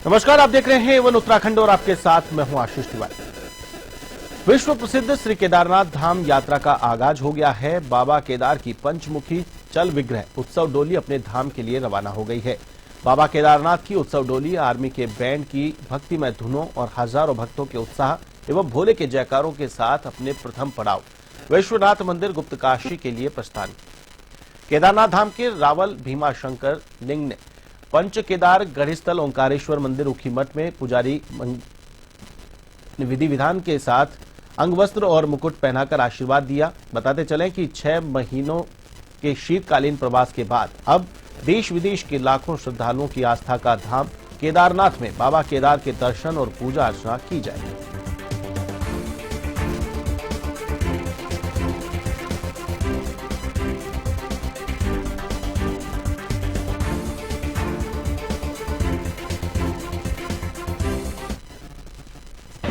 नमस्कार, आप देख रहे हैं एवन उत्तराखंड और आपके साथ मैं हूं आशीष तिवारी। विश्व प्रसिद्ध श्री केदारनाथ धाम यात्रा का आगाज हो गया है। बाबा केदार की पंचमुखी चल विग्रह उत्सव डोली अपने धाम के लिए रवाना हो गई है। बाबा केदारनाथ की उत्सव डोली आर्मी के बैंड की भक्तिमय धुनों और हजारों भक्तों के उत्साह एवं भोले के जयकारों के साथ अपने प्रथम पड़ाव विश्वनाथ मंदिर गुप्तकाशी के लिए प्रस्थान। केदारनाथ धाम के रावल भीमाशंकर लिंग ने पंच केदार गढ़स्थल ओंकारेश्वर मंदिर उखीमठ में पुजारी विधि विधान के साथ अंगवस्त्र और मुकुट पहनाकर आशीर्वाद दिया। बताते चलें कि 6 महीनों के शीतकालीन प्रवास के बाद अब देश विदेश के लाखों श्रद्धालुओं की आस्था का धाम केदारनाथ में बाबा केदार के दर्शन और पूजा अर्चना की जाएगी।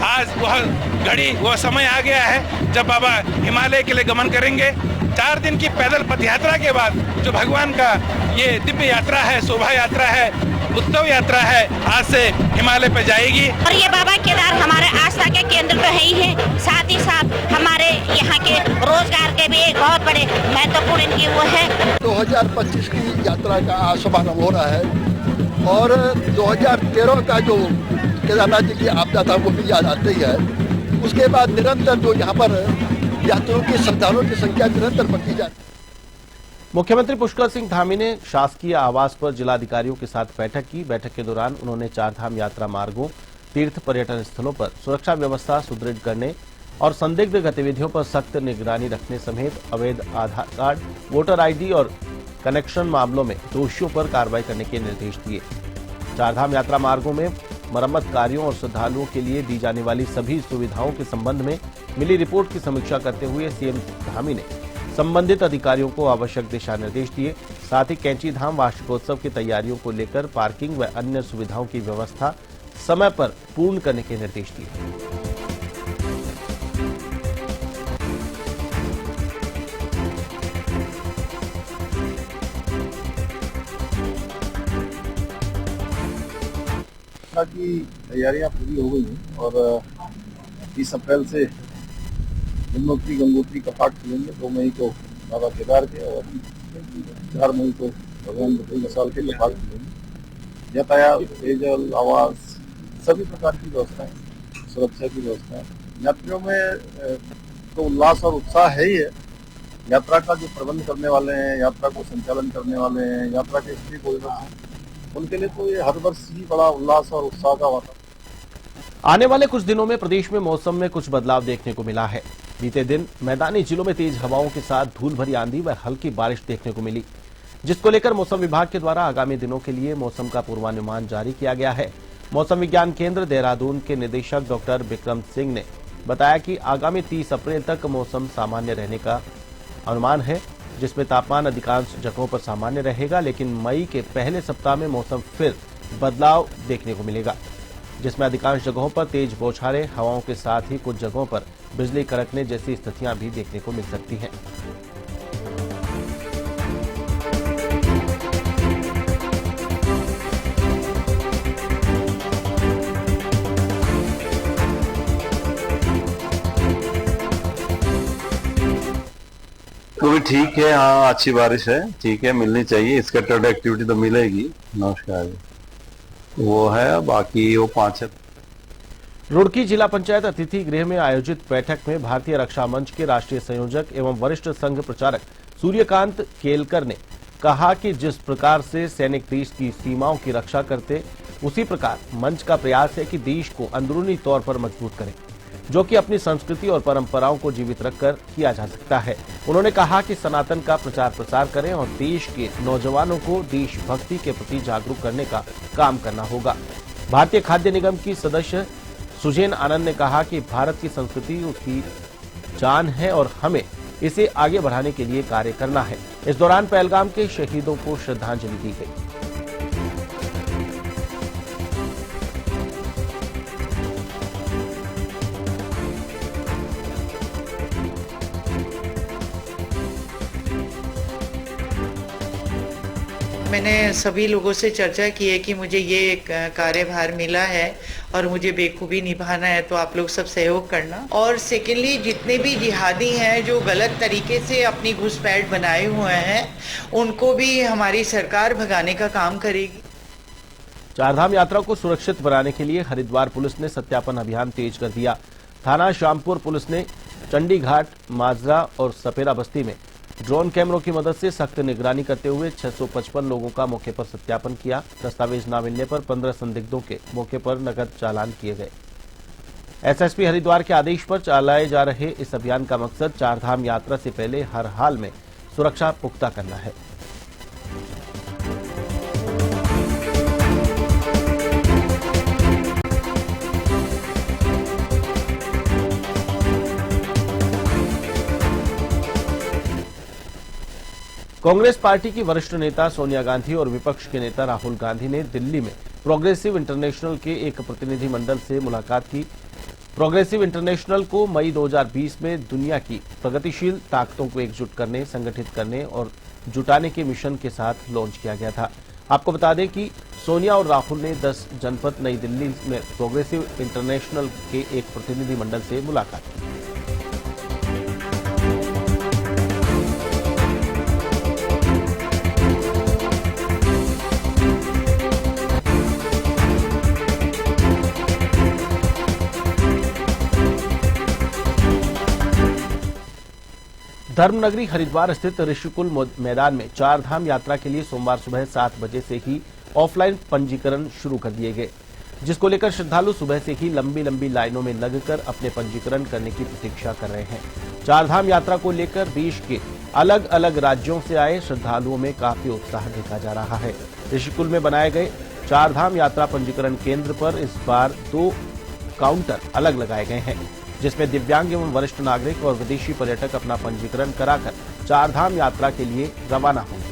आज वह समय आ गया है जब बाबा हिमालय के लिए गमन करेंगे। 4 दिन की पैदल पथ यात्रा के बाद जो भगवान का ये दिव्य यात्रा है, शोभा यात्रा है, उत्सव यात्रा है, आज से हिमालय पे जाएगी। और ये बाबा केदार हमारे आस्था के केंद्र तो है ही है, साथ ही साथ हमारे यहाँ के रोजगार के भी एक बहुत बड़े महत्वपूर्ण इनकी वो है। 2025 की यात्रा का शुभारंभ हो रहा है और 2013 का जो केदारनाथ जी की आपदा था वो भी याद आती है। उसके बाद निरंतर जो यहाँ पर यात्रियों की श्रद्धालुओं की संख्या निरंतर बढ़ती जा रही है। मुख्यमंत्री पुष्कर सिंह धामी ने शासकीय आवास पर जिलाधिकारियों के साथ बैठक की। बैठक के दौरान उन्होंने चारधाम यात्रा मार्गों, तीर्थ पर्यटन स्थलों पर सुरक्षा व्यवस्था सुदृढ़ करने और संदिग्ध गतिविधियों पर सख्त निगरानी रखने समेत अवैध आधार कार्ड, वोटर आईडी और कनेक्शन मामलों में दोषियों पर कार्रवाई करने के निर्देश दिए। चारधाम यात्रा मार्गों में मरम्मत कार्यों और श्रद्धालुओं के लिए दी जाने वाली सभी सुविधाओं के संबंध में मिली रिपोर्ट की समीक्षा करते हुए सीएम धामी ने संबंधित अधिकारियों को आवश्यक दिशा निर्देश दिए। साथ ही कैंची धाम वार्षिकोत्सव की तैयारियों को लेकर पार्किंग व अन्य सुविधाओं की व्यवस्था समय पर पूर्ण करने के निर्देश दिए। की तैयारियां पूरी हो गई हैं और 30 अप्रैल से यमुनोत्री गंगोत्री कपाट खुलेंगे। 2 मई को बाबा केदार के और 4 मई को भगवान बुद्ध साल के कपाट खुलेंगे। यातायात, पेयजल, आवास, सभी प्रकार की व्यवस्थाएं, सुरक्षा की व्यवस्थाएं, यात्रियों में तो उल्लास और उत्साह है ही है। यात्रा का जो प्रबंध करने वाले हैं, यात्रा को संचालन करने वाले हैं, यात्रा के स्टेक होल्डर्स हैं, उनके लिए तो ये हर वर्ष ही बड़ा उल्लास और उत्साह का वातावरण। आने वाले कुछ दिनों में प्रदेश में मौसम में कुछ बदलाव देखने को मिला है। बीते दिन मैदानी जिलों में तेज हवाओं के साथ धूल भरी आंधी व हल्की बारिश देखने को मिली, जिसको लेकर मौसम विभाग के द्वारा आगामी दिनों के लिए मौसम का पूर्वानुमान जारी किया गया है। मौसम विज्ञान केंद्र देहरादून के निदेशक डॉक्टर विक्रम सिंह ने बताया कि आगामी 30 अप्रैल तक मौसम सामान्य रहने का अनुमान है, जिसमें तापमान अधिकांश जगहों पर सामान्य रहेगा, लेकिन मई के पहले सप्ताह में मौसम फिर बदलाव देखने को मिलेगा, जिसमें अधिकांश जगहों पर तेज बौछारें, हवाओं के साथ ही कुछ जगहों पर बिजली कड़कने जैसी स्थितियां भी देखने को मिल सकती हैं। तो भी ठीक है, हाँ अच्छी बारिश है, ठीक है, मिलनी चाहिए। स्कैटर्ड एक्टिविटी तो मिलेगी। नमस्कार। वो है, बाकी वो 5 रुड़की जिला पंचायत अतिथि गृह में आयोजित बैठक में भारतीय रक्षा मंच के राष्ट्रीय संयोजक एवं वरिष्ठ संघ प्रचारक सूर्यकांत केलकर ने कहा कि जिस प्रकार से सैनिक देश की सीमाओं की रक्षा करते, उसी प्रकार मंच का प्रयास है कि देश को अंदरूनी तौर पर मजबूत करें, जो कि अपनी संस्कृति और परंपराओं को जीवित रखकर किया जा सकता है। उन्होंने कहा कि सनातन का प्रचार प्रसार करें और देश के नौजवानों को देशभक्ति के प्रति जागरूक करने का काम करना होगा। भारतीय खाद्य निगम की सदस्य सुजैन आनंद ने कहा कि भारत की संस्कृति उसकी जान है और हमें इसे आगे बढ़ाने के लिए कार्य करना है। इस दौरान पहलगाम के शहीदों को श्रद्धांजलि दी गई। मैंने सभी लोगों से चर्चा की है कि मुझे ये एक कार्यभार मिला है और मुझे बेखूबी निभाना है, तो आप लोग सब सहयोग करना। और सेकेंडली, जितने भी जिहादी हैं जो गलत तरीके से अपनी घुसपैठ बनाए हुए हैं, उनको भी हमारी सरकार भगाने का काम करेगी। चारधाम यात्रा को सुरक्षित बनाने के लिए हरिद्वार पुलिस ने सत्यापन अभियान तेज कर दिया। थाना श्यामपुर पुलिस ने चंडी घाट, माजरा और सपेरा बस्ती में ड्रोन कैमरों की मदद से सख्त निगरानी करते हुए 655 लोगों का मौके पर सत्यापन किया। दस्तावेज न मिलने पर 15 संदिग्धों के मौके पर नकद चालान किए गए। एसएसपी हरिद्वार के आदेश पर चलाए जा रहे इस अभियान का मकसद चारधाम यात्रा से पहले हर हाल में सुरक्षा पुख्ता करना है। कांग्रेस पार्टी की वरिष्ठ नेता सोनिया गांधी और विपक्ष के नेता राहुल गांधी ने दिल्ली में प्रोग्रेसिव इंटरनेशनल के एक प्रतिनिधिमंडल से मुलाकात की। प्रोग्रेसिव इंटरनेशनल को मई 2020 में दुनिया की प्रगतिशील ताकतों को एकजुट करने, संगठित करने और जुटाने के मिशन के साथ लॉन्च किया गया था। आपको बता दें कि सोनिया और राहुल ने 10 जनपद नई दिल्ली में प्रोग्रेसिव इंटरनेशनल के एक प्रतिनिधिमंडल से मुलाकात की। धर्मनगरी हरिद्वार स्थित ऋषिकुल मैदान में चारधाम यात्रा के लिए सोमवार सुबह 7 बजे से ही ऑफलाइन पंजीकरण शुरू कर दिए गए, जिसको लेकर श्रद्धालु सुबह से ही लंबी लंबी लाइनों में लगकर अपने पंजीकरण करने की प्रतीक्षा कर रहे हैं। चारधाम यात्रा को लेकर देश के अलग अलग राज्यों से आए श्रद्धालुओं में काफी उत्साह देखा जा रहा है। ऋषिकुल में बनाए गए चारधाम यात्रा पंजीकरण केंद्र पर इस बार 2 काउंटर अलग लगाए गए हैं, जिसमें दिव्यांग एवं वरिष्ठ नागरिक और विदेशी पर्यटक अपना पंजीकरण कराकर चारधाम यात्रा के लिए रवाना होंगे।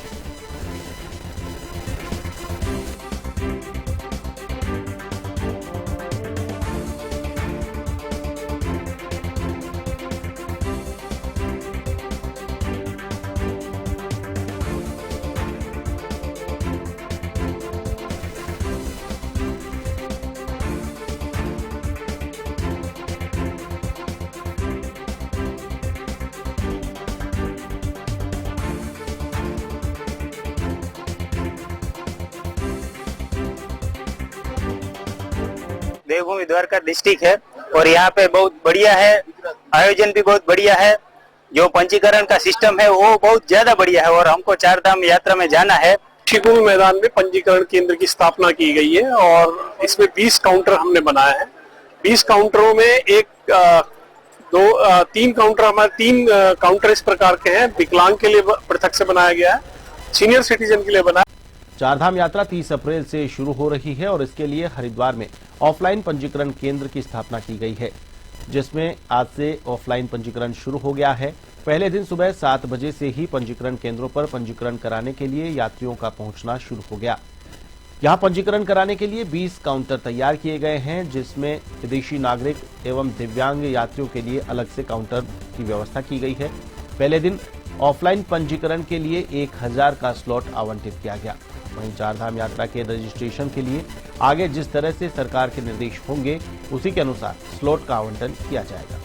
देवभूमि द्वारका डिस्ट्रिक्ट है और यहाँ पे बहुत बढ़िया है, आयोजन भी बहुत बढ़िया है। जो पंजीकरण का सिस्टम है वो बहुत ज्यादा बढ़िया है और हमको चारधाम यात्रा में जाना है। ऋषिकुल मैदान में पंजीकरण केंद्र की स्थापना की गई है और इसमें 20 काउंटर हमने बनाए हैं। 20 काउंटरों में 3 काउंटर हमारे 3 काउंटर इस प्रकार के हैं। विकलांग के लिए पृथक से बनाया गया है, सीनियर सिटीजन के लिए बना। चारधाम यात्रा 30 अप्रैल से शुरू हो रही है और इसके लिए हरिद्वार में ऑफलाइन पंजीकरण केंद्र की स्थापना की गई है, जिसमें आज से ऑफलाइन पंजीकरण शुरू हो गया है। पहले दिन सुबह 7 बजे से ही पंजीकरण केंद्रों पर पंजीकरण कराने के लिए यात्रियों का पहुंचना शुरू हो गया। यहां पंजीकरण कराने के लिए 20 काउंटर तैयार किए गए हैं, जिसमें विदेशी नागरिक एवं दिव्यांग यात्रियों के लिए अलग से काउंटर की व्यवस्था की गई है। पहले दिन ऑफलाइन पंजीकरण के लिए 1000 का स्लॉट आवंटित किया गया। वहीं चारधाम यात्रा के रजिस्ट्रेशन के लिए आगे जिस तरह से सरकार के निर्देश होंगे, उसी के अनुसार स्लॉट का आवंटन किया जाएगा।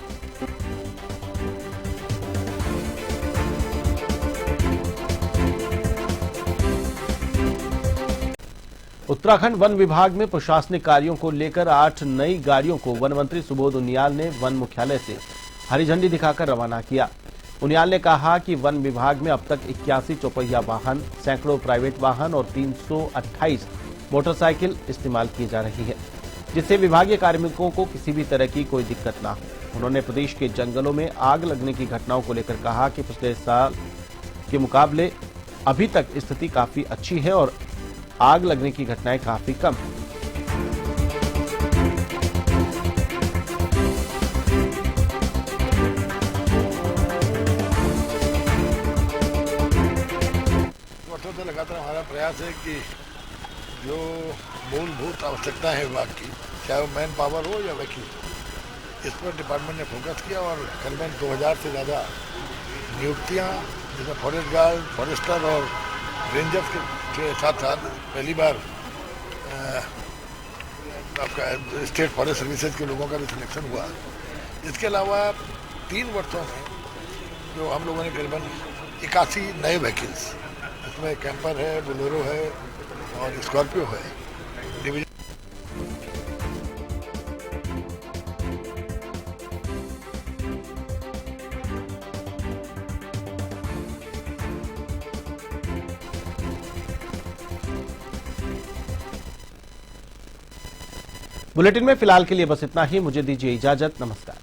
उत्तराखंड वन विभाग में प्रशासनिक कार्यों को लेकर 8 नई गाड़ियों को वन मंत्री सुबोध उनियाल ने वन मुख्यालय से हरी झंडी दिखाकर रवाना किया। उनियाल ने कहा कि वन विभाग में अब तक 81 चौपहिया वाहन, सैकड़ों प्राइवेट वाहन और 328 मोटरसाइकिल इस्तेमाल की जा रही है, जिससे विभागीय कार्मिकों को किसी भी तरह की कोई दिक्कत ना हो। उन्होंने प्रदेश के जंगलों में आग लगने की घटनाओं को लेकर कहा कि पिछले साल के मुकाबले अभी तक स्थिति काफी अच्छी है और आग लगने की घटनाएं काफी कम हैं। वर्षों से लगातार हमारा प्रयास है कि जो मूलभूत आवश्यकताएं हैं विभाग की, चाहे वो मैन पावर हो या वकील, इस पर डिपार्टमेंट ने फोकस किया और करीबन 2000 से ज़्यादा नियुक्तियां, जिसमें फॉरेस्ट गार्ड, फॉरेस्टर और रेंजर्स के के साथ साथ पहली बार आपका स्टेट फॉरेस्ट सर्विसेज के लोगों का भी सिलेक्शन हुआ। इसके अलावा 3 वर्षों में जो हम लोगों ने करीबन 81 नए व्हीकल्स, इसमें कैंपर है, बोलेरो है और स्कॉर्पियो है, डिवीजन। बुलेटिन में फिलहाल के लिए बस इतना ही। मुझे दीजिए इजाजत। नमस्कार।